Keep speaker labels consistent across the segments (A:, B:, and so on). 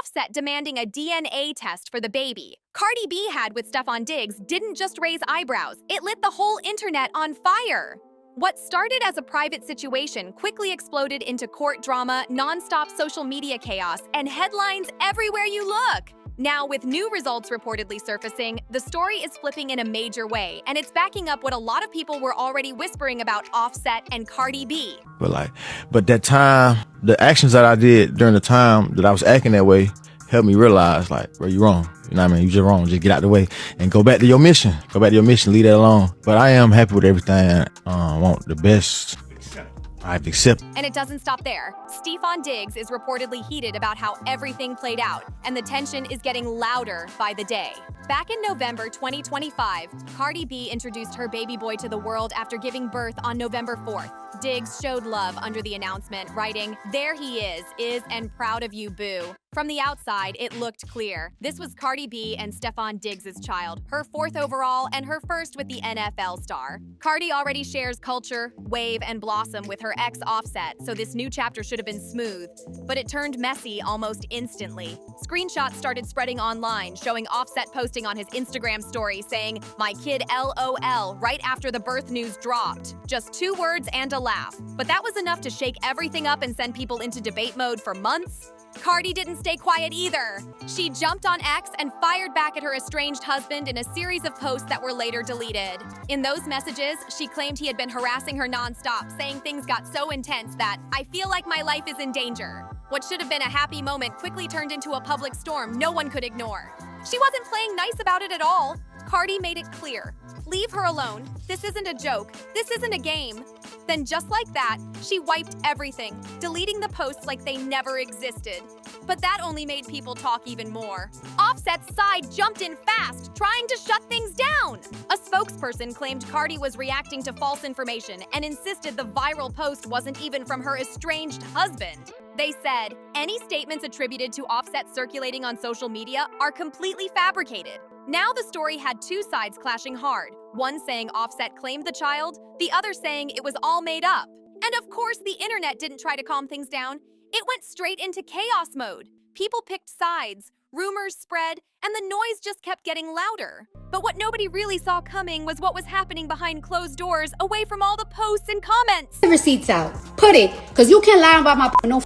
A: Offset demanding a DNA test for the baby Cardi B had with Stefon Diggs didn't just raise eyebrows, it lit the whole internet on fire. What started as a private situation quickly exploded into court drama, non-stop social media chaos, and headlines everywhere you look. Now, with new results reportedly surfacing, the story is flipping in a major way, and it's backing up what a lot of people were already whispering about Offset and Cardi B.
B: But that time, the actions that I did during the time that I was acting that way helped me realize, bro, you're wrong. You know what I mean? You're just wrong. Just get out the way and go back to your mission. Leave that alone. But I am happy with everything. I want the best. I've accepted.
A: And it doesn't stop there. Stefon Diggs is reportedly heated about how everything played out, and the tension is getting louder by the day. Back in November 2025, Cardi B introduced her baby boy to the world after giving birth on November 4th. Diggs showed love under the announcement, writing, "There he is and proud of you, boo." From the outside, it looked clear. This was Cardi B and Stefon Diggs' child, her 4th overall and her first with the NFL star. Cardi already shares culture, wave, and blossom with her ex Offset, so this new chapter should have been smooth. But it turned messy almost instantly. Screenshots started spreading online, showing Offset posting on his Instagram story saying, "My kid LOL," right after the birth news dropped. Just 2 words and a laugh. But that was enough to shake everything up and send people into debate mode for months. Cardi didn't stay quiet either. She jumped on X and fired back at her estranged husband in a series of posts that were later deleted. In those messages, she claimed he had been harassing her nonstop, saying things got so intense that, "I feel like my life is in danger." What should have been a happy moment quickly turned into a public storm no one could ignore. She wasn't playing nice about it at all. Cardi made it clear. Leave her alone. This isn't a joke. This isn't a game. Then just like that, she wiped everything, deleting the posts like they never existed. But that only made people talk even more. Offset's side jumped in fast, trying to shut things down. A spokesperson claimed Cardi was reacting to false information and insisted the viral post wasn't even from her estranged husband. They said, any statements attributed to Offset circulating on social media are completely fabricated. Now the story had 2 sides clashing hard, one saying Offset claimed the child, the other saying it was all made up. And of course, the internet didn't try to calm things down. It went straight into chaos mode. People picked sides, rumors spread, and the noise just kept getting louder. But what nobody really saw coming was what was happening behind closed doors, away from all the posts and comments.
C: Receipts out. Put it, because you can't lie about my no.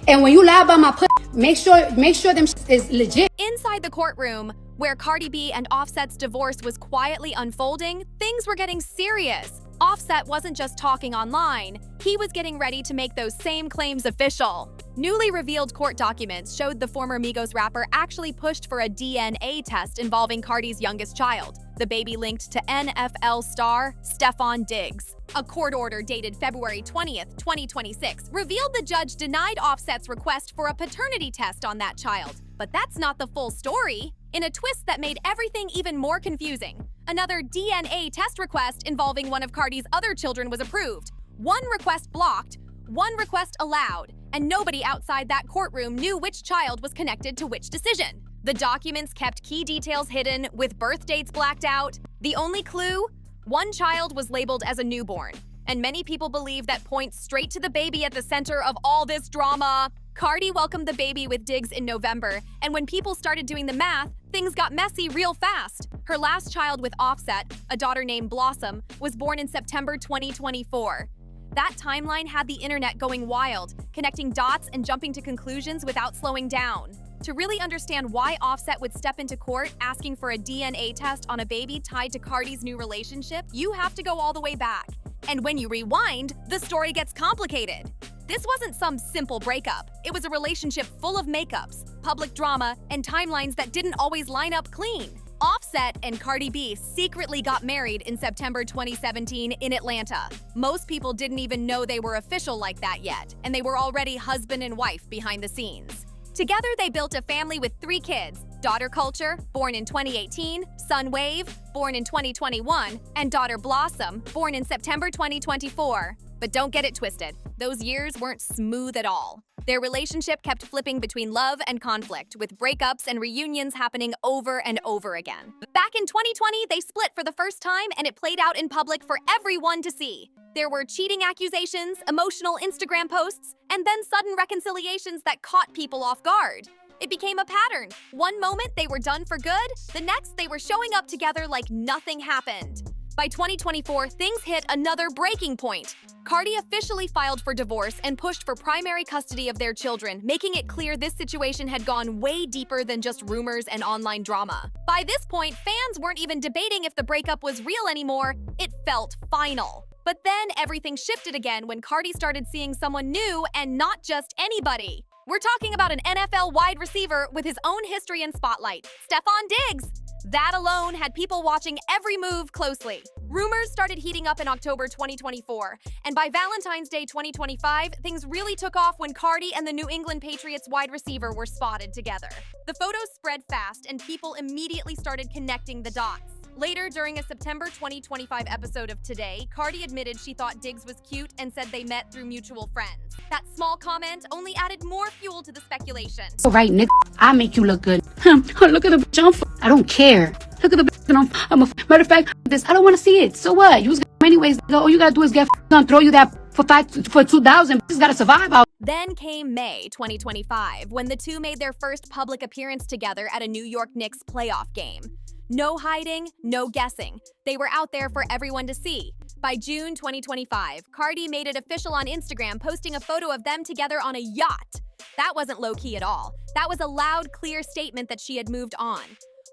C: And when you lie about my make sure them is legit.
A: Inside the courtroom, where Cardi B and Offset's divorce was quietly unfolding, things were getting serious. Offset wasn't just talking online, he was getting ready to make those same claims official. Newly revealed court documents showed the former Migos rapper actually pushed for a DNA test involving Cardi's youngest child, the baby linked to NFL star Stefon Diggs. A court order dated February 20th, 2026, revealed the judge denied Offset's request for a paternity test on that child. But that's not the full story. In a twist that made everything even more confusing, another DNA test request involving one of Cardi's other children was approved. One request blocked, one request allowed, and nobody outside that courtroom knew which child was connected to which decision. The documents kept key details hidden, with birth dates blacked out. The only clue? One child was labeled as a newborn, and many people believe that points straight to the baby at the center of all this drama. Cardi welcomed the baby with Diggs in November, and when people started doing the math, things got messy real fast. Her last child with Offset, a daughter named Blossom, was born in September 2024. That timeline had the internet going wild, connecting dots and jumping to conclusions without slowing down. To really understand why Offset would step into court asking for a DNA test on a baby tied to Cardi's new relationship, you have to go all the way back. And when you rewind, the story gets complicated. This wasn't some simple breakup. It was a relationship full of makeups, public drama, and timelines that didn't always line up clean. Offset and Cardi B secretly got married in September 2017 in Atlanta. Most people didn't even know they were official like that yet, and they were already husband and wife behind the scenes. Together, they built a family with 3 kids, daughter Culture, born in 2018, son Wave, born in 2021, and daughter Blossom, born in September 2024. But don't get it twisted, those years weren't smooth at all. Their relationship kept flipping between love and conflict, with breakups and reunions happening over and over again. Back in 2020, they split for the first time, and it played out in public for everyone to see. There were cheating accusations, emotional Instagram posts, and then sudden reconciliations that caught people off guard. It became a pattern. One moment they were done for good, the next they were showing up together like nothing happened. By 2024, things hit another breaking point. Cardi officially filed for divorce and pushed for primary custody of their children, making it clear this situation had gone way deeper than just rumors and online drama. By this point, fans weren't even debating if the breakup was real anymore. It felt final. But then everything shifted again when Cardi started seeing someone new and not just anybody. We're talking about an NFL wide receiver with his own history and spotlight, Stefon Diggs. That alone had people watching every move closely. Rumors started heating up in October 2024, and by Valentine's Day 2025, things really took off when Cardi and the New England Patriots wide receiver were spotted together. The photos spread fast, and people immediately started connecting the dots. Later, during a September 2025 episode of Today, Cardi admitted she thought Diggs was cute and said they met through mutual friends. That small comment only added more fuel to the speculation.
C: All right, nigga, I make you look good. Look at the bitch. I don't care. Look at the bitch. I'm a matter of fact. This I don't want to see it. So what? You was anyways. All you gotta do is get gonna throw you that for 2,000. Just gotta survive out.
A: Then came May 2025, when the two made their first public appearance together at a New York Knicks playoff game. No hiding, no guessing. They were out there for everyone to see. By June 2025, Cardi made it official on Instagram, posting a photo of them together on a yacht. That wasn't low-key at all. That was a loud, clear statement that she had moved on.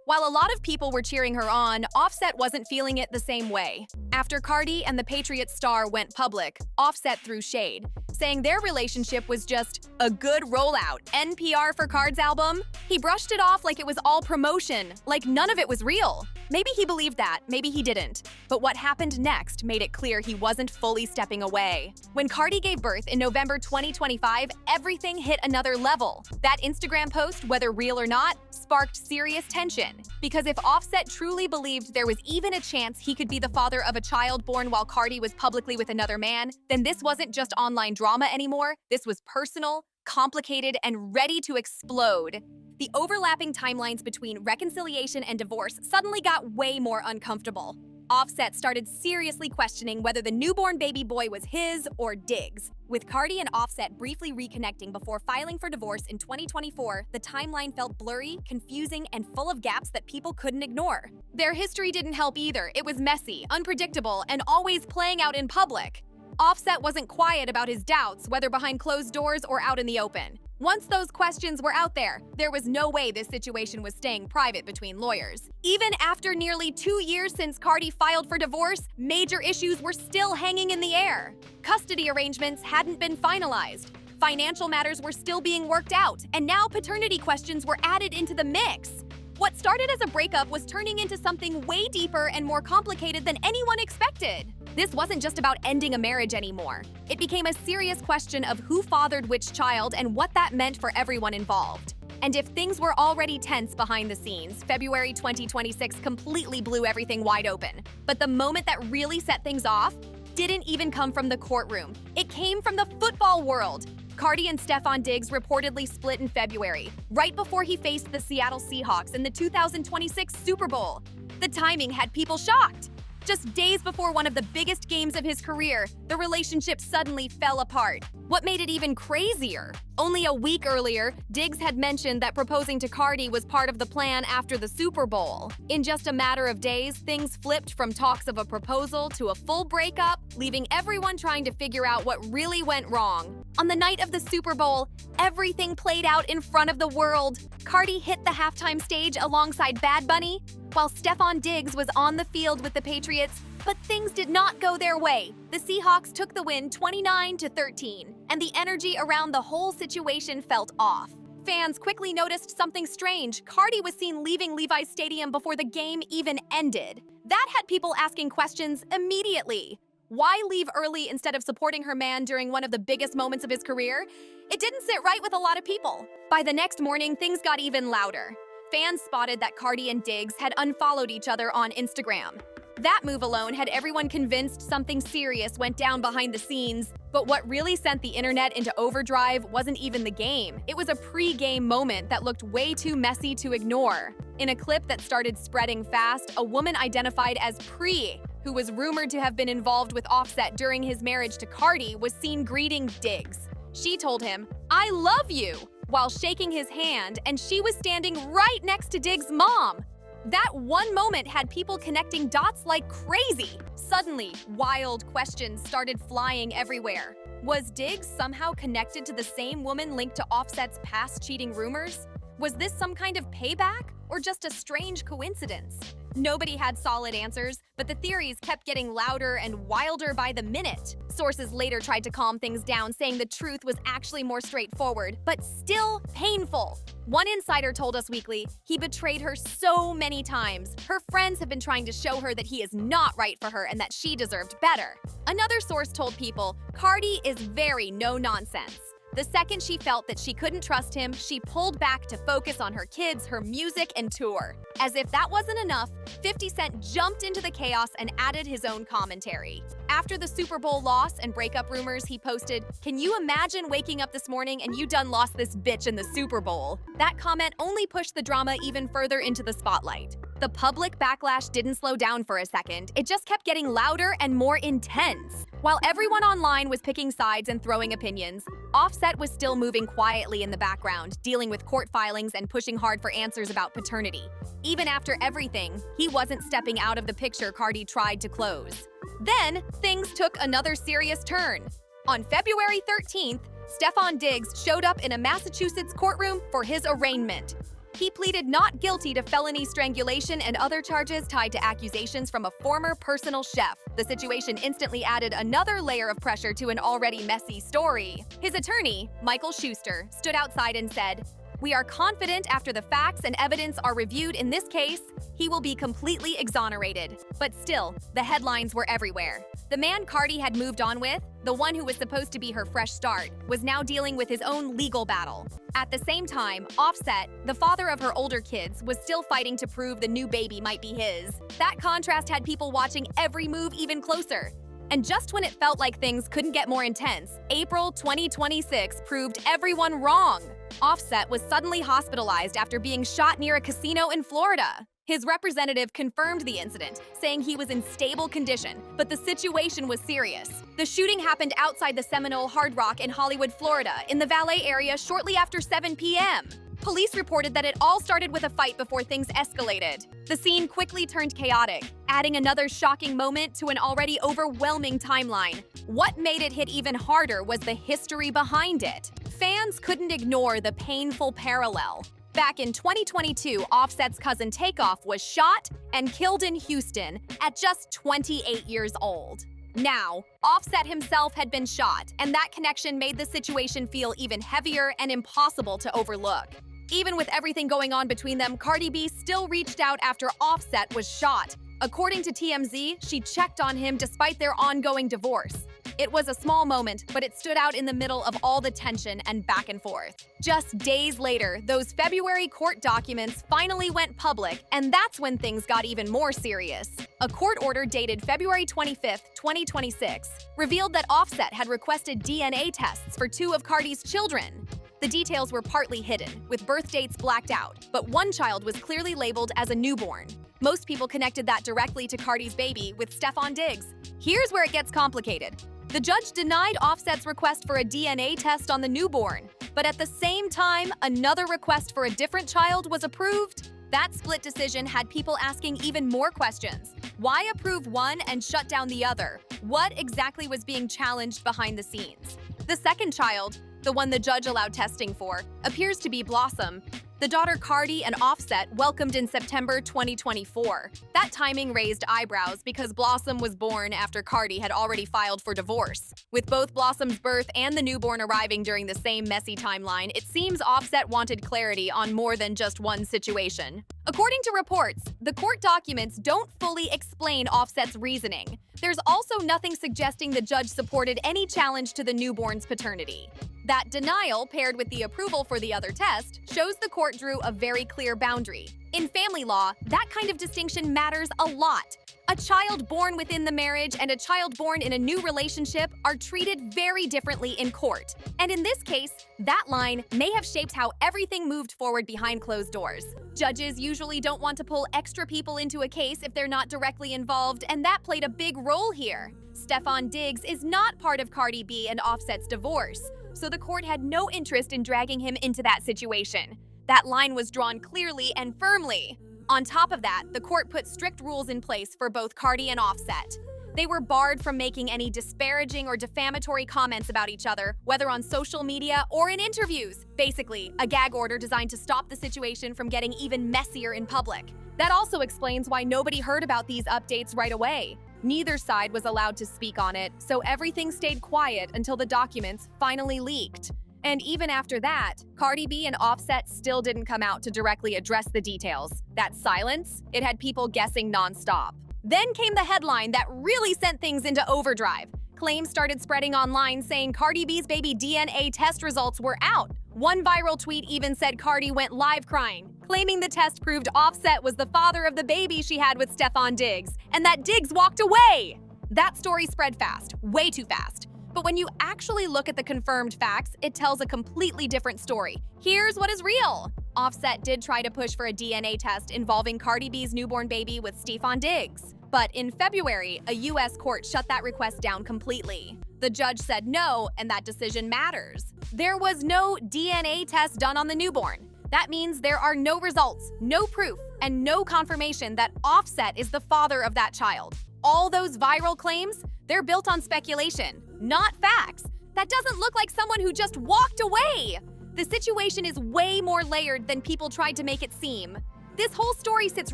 A: While a lot of people were cheering her on, Offset wasn't feeling it the same way. After Cardi and the Patriots star went public, Offset threw shade, saying their relationship was just a good rollout, NPR for Card's album. He brushed it off like it was all promotion, like none of it was real. Maybe he believed that, maybe he didn't. But what happened next made it clear he wasn't fully stepping away. When Cardi gave birth in November 2025, everything hit another level. That Instagram post, whether real or not, sparked serious tension. Because if Offset truly believed there was even a chance he could be the father of a child born while Cardi was publicly with another man, then this wasn't just online drama anymore. This was personal, complicated, and ready to explode. The overlapping timelines between reconciliation and divorce suddenly got way more uncomfortable. Offset started seriously questioning whether the newborn baby boy was his or Diggs. With Cardi and Offset briefly reconnecting before filing for divorce in 2024, the timeline felt blurry, confusing, and full of gaps that people couldn't ignore. Their history didn't help either. It was messy, unpredictable, and always playing out in public. Offset wasn't quiet about his doubts, whether behind closed doors or out in the open. Once those questions were out there was no way this situation was staying private between lawyers. Even after nearly 2 years since Cardi filed for divorce, major issues were still hanging in the air. Custody arrangements hadn't been finalized. Financial matters were still being worked out, and now paternity questions were added into the mix. What started as a breakup was turning into something way deeper and more complicated than anyone expected. This wasn't just about ending a marriage anymore. It became a serious question of who fathered which child and what that meant for everyone involved. And if things were already tense behind the scenes, February 2026 completely blew everything wide open. But the moment that really set things off didn't even come from the courtroom. It came from the football world. Cardi and Stefon Diggs reportedly split in February, right before he faced the Seattle Seahawks in the 2026 Super Bowl. The timing had people shocked. Just days before one of the biggest games of his career, the relationship suddenly fell apart. What made it even crazier? Only a week earlier, Diggs had mentioned that proposing to Cardi was part of the plan after the Super Bowl. In just a matter of days, things flipped from talks of a proposal to a full breakup, leaving everyone trying to figure out what really went wrong. On the night of the Super Bowl, everything played out in front of the world. Cardi hit the halftime stage alongside Bad Bunny, while Stefon Diggs was on the field with the Patriots, but things did not go their way. The Seahawks took the win 29-13, and the energy around the whole situation felt off. Fans quickly noticed something strange. Cardi was seen leaving Levi's Stadium before the game even ended. That had people asking questions immediately. Why leave early instead of supporting her man during one of the biggest moments of his career? It didn't sit right with a lot of people. By the next morning, things got even louder. Fans spotted that Cardi and Diggs had unfollowed each other on Instagram. That move alone had everyone convinced something serious went down behind the scenes. But what really sent the internet into overdrive wasn't even the game. It was a pre-game moment that looked way too messy to ignore. In a clip that started spreading fast, a woman identified as Pre, who was rumored to have been involved with Offset during his marriage to Cardi, was seen greeting Diggs. She told him, "I love you." while shaking his hand, and she was standing right next to Diggs' mom. That one moment had people connecting dots like crazy. Suddenly, wild questions started flying everywhere. Was Diggs somehow connected to the same woman linked to Offset's past cheating rumors? Was this some kind of payback, or just a strange coincidence? Nobody had solid answers, but the theories kept getting louder and wilder by the minute. Sources later tried to calm things down, saying the truth was actually more straightforward, but still painful. One insider told Us Weekly he betrayed her so many times. Her friends have been trying to show her that he is not right for her and that she deserved better. Another source told People, Cardi is very no-nonsense. The second she felt that she couldn't trust him, she pulled back to focus on her kids, her music, and tour. As if that wasn't enough, 50 Cent jumped into the chaos and added his own commentary. After the Super Bowl loss and breakup rumors, he posted, "Can you imagine waking up this morning and you done lost this bitch in the Super Bowl?" That comment only pushed the drama even further into the spotlight. The public backlash didn't slow down for a second, it just kept getting louder and more intense. While everyone online was picking sides and throwing opinions, Offset was still moving quietly in the background, dealing with court filings and pushing hard for answers about paternity. Even after everything, he wasn't stepping out of the picture Cardi tried to close. Then, things took another serious turn. On February 13th, Stefan Diggs showed up in a Massachusetts courtroom for his arraignment. He pleaded not guilty to felony strangulation and other charges tied to accusations from a former personal chef. The situation instantly added another layer of pressure to an already messy story. His attorney, Michael Schuster, stood outside and said, "We are confident after the facts and evidence are reviewed in this case, he will be completely exonerated." But still, the headlines were everywhere. The man Cardi had moved on with, the one who was supposed to be her fresh start, was now dealing with his own legal battle. At the same time, Offset, the father of her older kids, was still fighting to prove the new baby might be his. That contrast had people watching every move even closer. And just when it felt like things couldn't get more intense, April 2026 proved everyone wrong. Offset was suddenly hospitalized after being shot near a casino in Florida. His representative confirmed the incident, saying he was in stable condition, but the situation was serious. The shooting happened outside the Seminole Hard Rock in Hollywood, Florida, in the Valet area shortly after 7 p.m. Police reported that it all started with a fight before things escalated. The scene quickly turned chaotic, adding another shocking moment to an already overwhelming timeline. What made it hit even harder was the history behind it. Fans couldn't ignore the painful parallel. Back in 2022, Offset's cousin Takeoff was shot and killed in Houston at just 28 years old. Now, Offset himself had been shot, and that connection made the situation feel even heavier and impossible to overlook. Even with everything going on between them, Cardi B still reached out after Offset was shot. According to TMZ, she checked on him despite their ongoing divorce. It was a small moment, but it stood out in the middle of all the tension and back and forth. Just days later, those February court documents finally went public, and that's when things got even more serious. A court order dated February 25, 2026, revealed that Offset had requested DNA tests for 2 of Cardi's children. The details were partly hidden, with birth dates blacked out, but one child was clearly labeled as a newborn. Most people connected that directly to Cardi's baby, with Stefan Diggs. Here's where it gets complicated. The judge denied Offset's request for a DNA test on the newborn, but at the same time, another request for a different child was approved. That split decision had people asking even more questions. Why approve one and shut down the other? What exactly was being challenged behind the scenes? The second child, the one the judge allowed testing for, appears to be Blossom, the daughter Cardi and Offset welcomed in September 2024. That timing raised eyebrows because Blossom was born after Cardi had already filed for divorce. With both Blossom's birth and the newborn arriving during the same messy timeline, it seems Offset wanted clarity on more than just one situation. According to reports, the court documents don't fully explain Offset's reasoning. There's also nothing suggesting the judge supported any challenge to the newborn's paternity. That denial, paired with the approval for the other test, shows the court drew a very clear boundary. In family law, that kind of distinction matters a lot. A child born within the marriage and a child born in a new relationship are treated very differently in court. And in this case, that line may have shaped how everything moved forward behind closed doors. Judges usually don't want to pull extra people into a case if they're not directly involved, and that played a big role here. Stefan Diggs is not part of Cardi B and Offset's divorce. so the court had no interest in dragging him into that situation. That line was drawn clearly and firmly. On top of that, the court put strict rules in place for both Cardi and Offset. They were barred from making any disparaging or defamatory comments about each other, whether on social media or in interviews. Basically, a gag order designed to stop the situation from getting even messier in public. That also explains why nobody heard about these updates right away. Neither side was allowed to speak on it, so everything stayed quiet until the documents finally leaked. And even after that, Cardi B and Offset still didn't come out to directly address the details. That silence, it had people guessing nonstop. Then came the headline that really sent things into overdrive. Claims started spreading online saying Cardi B's baby DNA test results were out. One viral tweet even said Cardi went live crying, claiming the test proved Offset was the father of the baby she had with Stefan Diggs, and that Diggs walked away. That story spread fast, way too fast. But when you actually look at the confirmed facts, it tells a completely different story. Here's what is real. Offset did try to push for a DNA test involving Cardi B's newborn baby with Stefan Diggs. But in February, a U.S. court shut that request down completely. The judge said no, and that decision matters. There was no DNA test done on the newborn. That means there are no results, no proof, and no confirmation that Offset is the father of that child. All those viral claims, they're built on speculation, not facts. That doesn't look like someone who just walked away. The situation is way more layered than people tried to make it seem. This whole story sits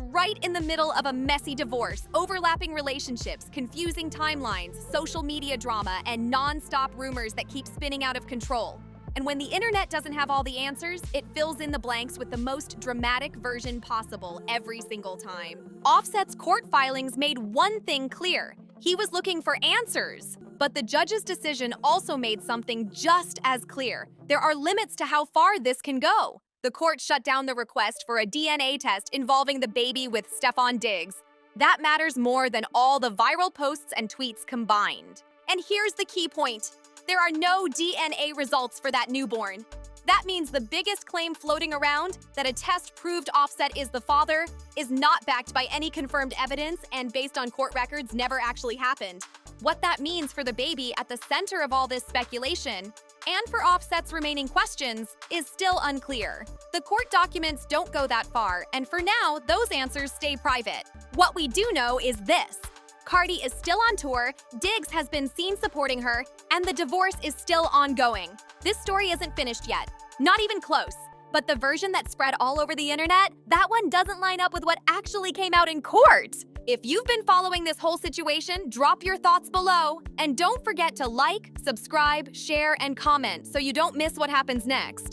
A: right in the middle of a messy divorce, overlapping relationships, confusing timelines, social media drama, and non-stop rumors that keep spinning out of control. And when the internet doesn't have all the answers, it fills in the blanks with the most dramatic version possible every single time. Offset's court filings made one thing clear. He was looking for answers. But the judge's decision also made something just as clear. There are limits to how far this can go. The court shut down the request for a DNA test involving the baby with Stefan Diggs. That matters more than all the viral posts and tweets combined. And here's the key point. There are no DNA results for that newborn. That means the biggest claim floating around, that a test proved Offset is the father, is not backed by any confirmed evidence and based on court records never actually happened. What that means for the baby at the center of all this speculation, and for Offset's remaining questions, is still unclear. The court documents don't go that far, and for now, those answers stay private. What we do know is this. Cardi is still on tour, Diggs has been seen supporting her, and the divorce is still ongoing. This story isn't finished yet, not even close. But the version that spread all over the internet, that one doesn't line up with what actually came out in court. If you've been following this whole situation, drop your thoughts below. And don't forget to like, subscribe, share, and comment so you don't miss what happens next.